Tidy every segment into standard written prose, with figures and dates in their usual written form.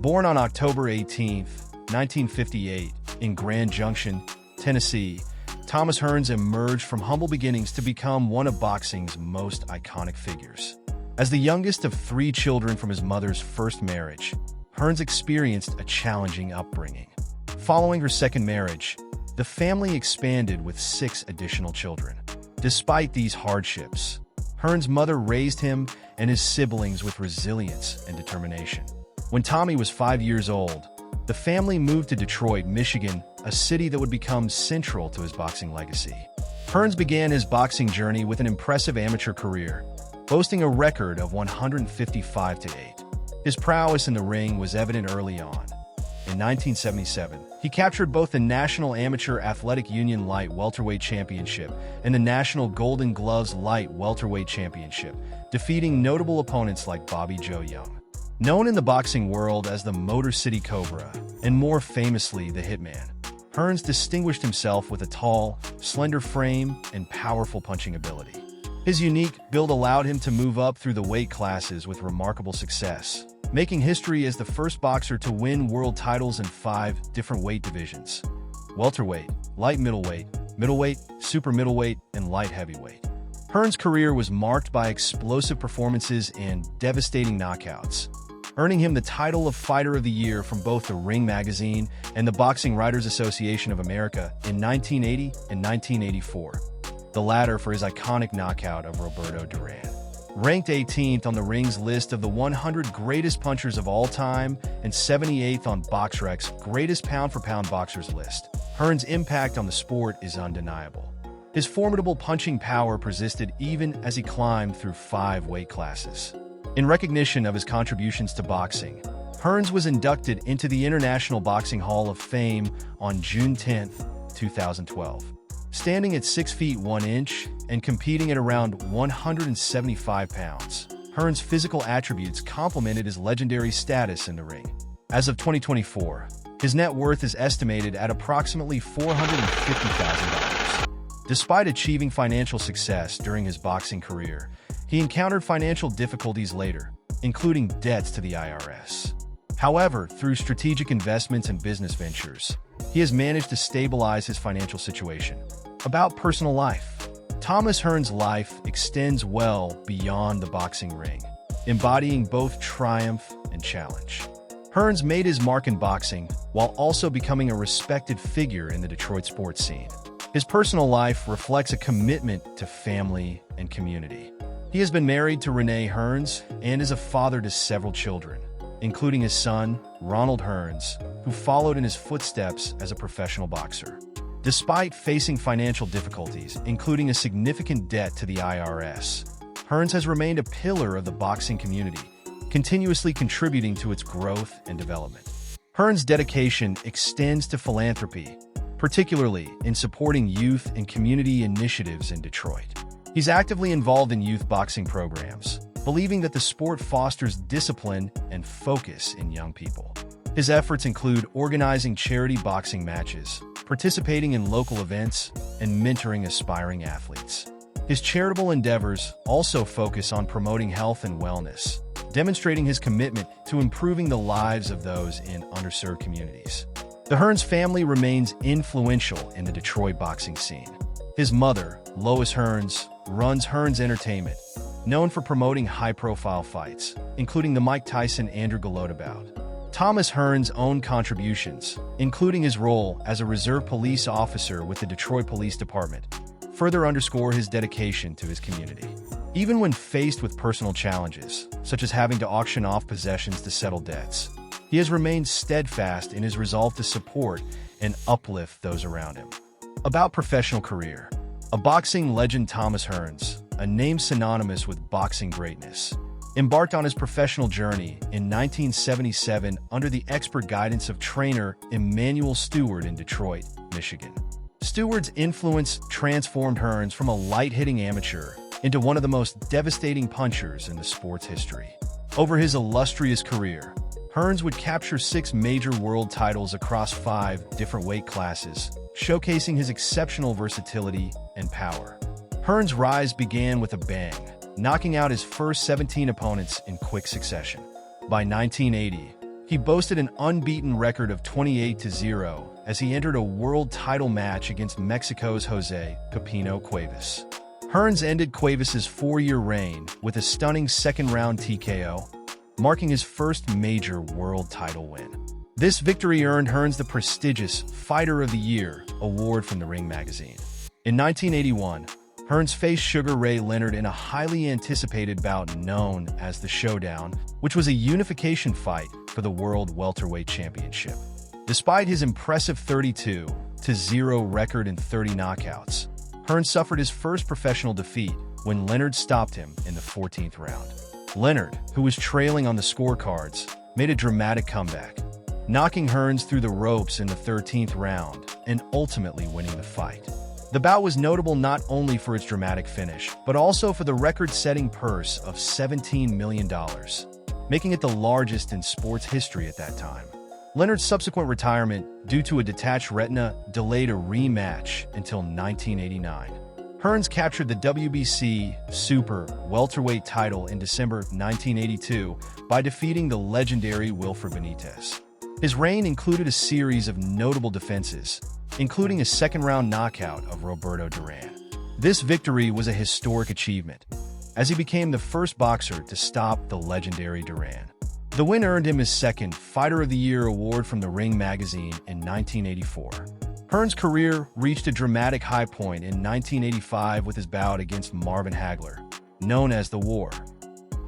Born on October 18, 1958, in Grand Junction, Tennessee, Thomas Hearns emerged from humble beginnings to become one of boxing's most iconic figures. As the youngest of 3 children from his mother's first marriage, Hearns experienced a challenging upbringing. Following her second marriage, the family expanded with 6 additional children. Despite these hardships, Hearns' mother raised him and his siblings with resilience and determination. When Tommy was 5 years old, the family moved to Detroit, Michigan, a city that would become central to his boxing legacy. Hearns began his boxing journey with an impressive amateur career, boasting a record of 155-8. His prowess in the ring was evident early on. In 1977, he captured both the National Amateur Athletic Union Light Welterweight Championship and the National Golden Gloves Light Welterweight Championship, defeating notable opponents like Bobby Joe Young. Known in the boxing world as the Motor City Cobra, and more famously the Hitman, Hearns distinguished himself with a tall, slender frame and powerful punching ability. His unique build allowed him to move up through the weight classes with remarkable success, making history as the first boxer to win world titles in 5 different weight divisions: welterweight, light middleweight, super middleweight, and light heavyweight. Hearns' career was marked by explosive performances and devastating knockouts, earning him the title of Fighter of the Year from both the Ring magazine and the Boxing Writers Association of America in 1980 and 1984, the latter for his iconic knockout of Roberto Durán. Ranked 18th on the Ring's list of the 100 greatest punchers of all time and 78th on BoxRec's greatest pound-for-pound boxers list, Hearns' impact on the sport is undeniable. His formidable punching power persisted even as he climbed through 5 weight classes. In recognition of his contributions to boxing, Hearns was inducted into the International Boxing Hall of Fame on June 10, 2012. Standing at 6 feet 1 inch and competing at around 175 pounds, Hearns' physical attributes complemented his legendary status in the ring. As of 2024, his net worth is estimated at approximately $450,000. Despite achieving financial success during his boxing career, he encountered financial difficulties later, including debts to the IRS. However, through strategic investments and business ventures, he has managed to stabilize his financial situation. About personal life, Thomas Hearns' life extends well beyond the boxing ring, embodying both triumph and challenge. Hearns made his mark in boxing while also becoming a respected figure in the Detroit sports scene. His personal life reflects a commitment to family and community. He has been married to Renee Hearns and is a father to several children, including his son, Ronald Hearns, who followed in his footsteps as a professional boxer. Despite facing financial difficulties, including a significant debt to the IRS, Hearns has remained a pillar of the boxing community, continuously contributing to its growth and development. Hearns' dedication extends to philanthropy, particularly in supporting youth and community initiatives in Detroit. He's actively involved in youth boxing programs, believing that the sport fosters discipline and focus in young people. His efforts include organizing charity boxing matches, participating in local events, and mentoring aspiring athletes. His charitable endeavors also focus on promoting health and wellness, demonstrating his commitment to improving the lives of those in underserved communities. The Hearns family remains influential in the Detroit boxing scene. His mother, Lois Hearns, runs Hearns Entertainment, known for promoting high-profile fights, including the Mike Tyson-Andrew Golota bout. Thomas Hearns' own contributions, including his role as a reserve police officer with the Detroit Police Department, further underscore his dedication to his community. Even when faced with personal challenges, such as having to auction off possessions to settle debts, he has remained steadfast in his resolve to support and uplift those around him. About professional career, a boxing legend Thomas Hearns, a name synonymous with boxing greatness, embarked on his professional journey in 1977 under the expert guidance of trainer Emanuel Stewart in Detroit, Michigan. Stewart's influence transformed Hearns from a light-hitting amateur into one of the most devastating punchers in the sport's history. Over his illustrious career, Hearns would capture 6 major world titles across 5 different weight classes, showcasing his exceptional versatility and power. Hearns' rise began with a bang, knocking out his first 17 opponents in quick succession. By 1980, He boasted an unbeaten record of 28-0 as he entered a world title match against Mexico's Jose Pepino Cuevas. Hearns ended Cuevas' 4-year reign with a stunning second-round TKO, marking his first major world title win. This victory earned Hearns the prestigious Fighter of the Year award from the Ring magazine. In 1981, Hearns faced Sugar Ray Leonard in a highly anticipated bout known as the Showdown, which was a unification fight for the World Welterweight Championship. Despite his impressive 32-0 record and 30 knockouts, Hearns suffered his first professional defeat when Leonard stopped him in the 14th round. Leonard, who was trailing on the scorecards, made a dramatic comeback, knocking Hearns through the ropes in the 13th round and ultimately winning the fight. The bout was notable not only for its dramatic finish, but also for the record-setting purse of $17 million, making it the largest in sports history at that time. Leonard's subsequent retirement, due to a detached retina, delayed a rematch until 1989. Hearns captured the WBC Super Welterweight title in December 1982 by defeating the legendary Wilfred Benitez. His reign included a series of notable defenses, including a second-round knockout of Roberto Durán. This victory was a historic achievement, as he became the first boxer to stop the legendary Duran. The win earned him his second Fighter of the Year award from the Ring magazine in 1984. Hearns' career reached a dramatic high point in 1985 with his bout against Marvin Hagler, known as The War.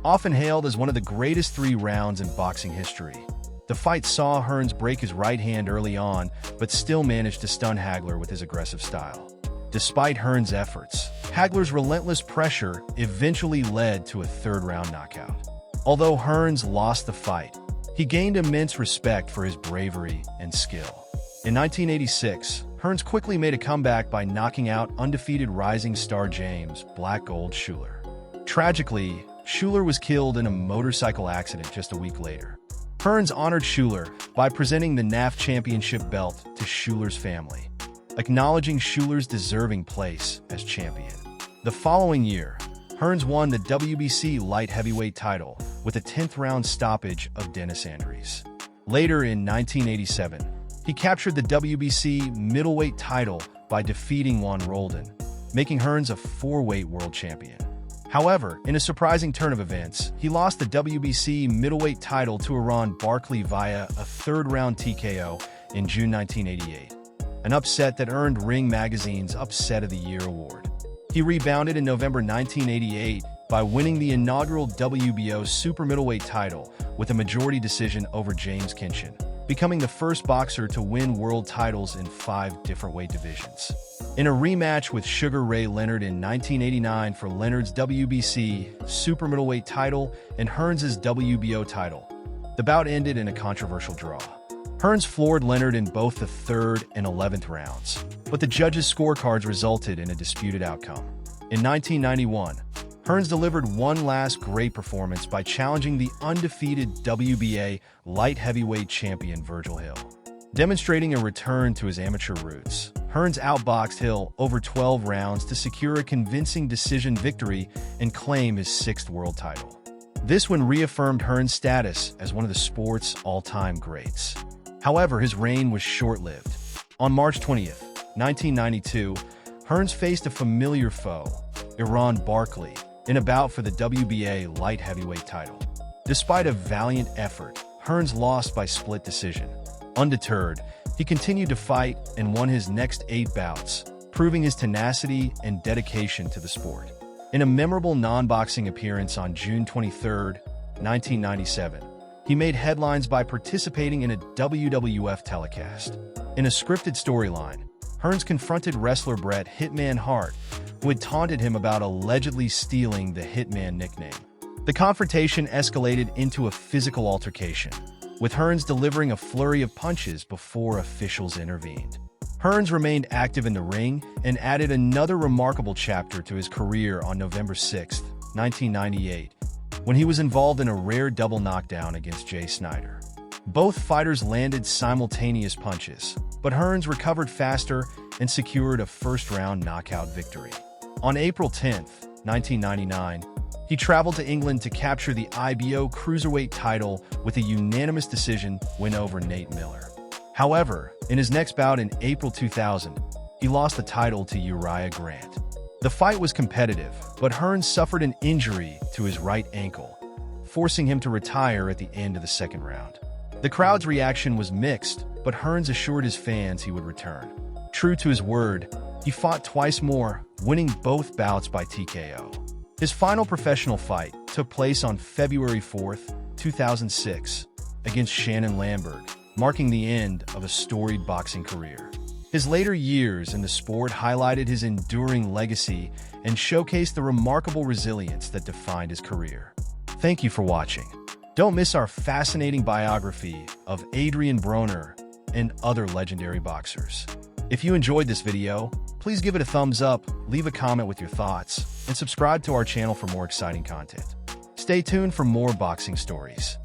Often hailed as one of the greatest 3 rounds in boxing history, the fight saw Hearns break his right hand early on, but still managed to stun Hagler with his aggressive style. Despite Hearns' efforts, Hagler's relentless pressure eventually led to a 3rd-round knockout. Although Hearns lost the fight, he gained immense respect for his bravery and skill. In 1986, Hearns quickly made a comeback by knocking out undefeated rising star James "Black Gold" Shuler. Tragically, Shuler was killed in a motorcycle accident just a week later. Hearns honored Shuler by presenting the NAF championship belt to Shuler's family, acknowledging Shuler's deserving place as champion. The following year, Hearns won the WBC light heavyweight title with a 10th-round stoppage of Dennis Andrees. Later in 1987, he captured the WBC middleweight title by defeating Juan Roldan, making Hearns a 4-weight world champion. However, in a surprising turn of events, he lost the WBC middleweight title to Aaron Barkley via a 3rd-round TKO in June 1988, an upset that earned Ring magazine's Upset of the Year award. He rebounded in November 1988 by winning the inaugural WBO super middleweight title with a majority decision over James Kinchin, becoming the first boxer to win world titles in 5 different weight divisions. In a rematch with Sugar Ray Leonard in 1989 for Leonard's WBC super middleweight title and Hearns' WBO title, the bout ended in a controversial draw. Hearns floored Leonard in both the 3rd and 11th rounds, but the judges' scorecards resulted in a disputed outcome. In 1991, Hearns delivered one last great performance by challenging the undefeated WBA light heavyweight champion Virgil Hill. Demonstrating a return to his amateur roots, Hearns outboxed Hill over 12 rounds to secure a convincing decision victory and claim his 6th world title. This win reaffirmed Hearns' status as one of the sport's all-time greats. However, his reign was short-lived. On March 20th, 1992, Hearns faced a familiar foe, Aaron Barkley, in a bout for the WBA light heavyweight title. Despite a valiant effort, Hearns lost by split decision. Undeterred, he continued to fight and won his next 8 bouts, proving his tenacity and dedication to the sport. In a memorable non-boxing appearance on June 23, 1997, he made headlines by participating in a WWF telecast. In a scripted storyline, Hearns confronted wrestler Bret Hitman Hart, who had taunted him about allegedly stealing the Hitman nickname. The confrontation escalated into a physical altercation, with Hearns delivering a flurry of punches before officials intervened. Hearns remained active in the ring and added another remarkable chapter to his career on November 6, 1998, when he was involved in a rare double knockdown against Jay Snyder. Both fighters landed simultaneous punches, but Hearns recovered faster and secured a first-round knockout victory. On April 10, 1999, he traveled to England to capture the IBO Cruiserweight title with a unanimous decision win over Nate Miller. However, in his next bout in April 2000, he lost the title to Uriah Grant. The fight was competitive, but Hearns suffered an injury to his right ankle, forcing him to retire at the end of the second round. The crowd's reaction was mixed, but Hearns assured his fans he would return. True to his word, he fought twice more, winning both bouts by TKO. His final professional fight took place on February 4, 2006, against Shannon Lambert, marking the end of a storied boxing career. His later years in the sport highlighted his enduring legacy and showcased the remarkable resilience that defined his career. Thank you for watching. Don't miss our fascinating biography of Adrian Broner and other legendary boxers. If you enjoyed this video, please give it a thumbs up, leave a comment with your thoughts, and subscribe to our channel for more exciting content. Stay tuned for more boxing stories.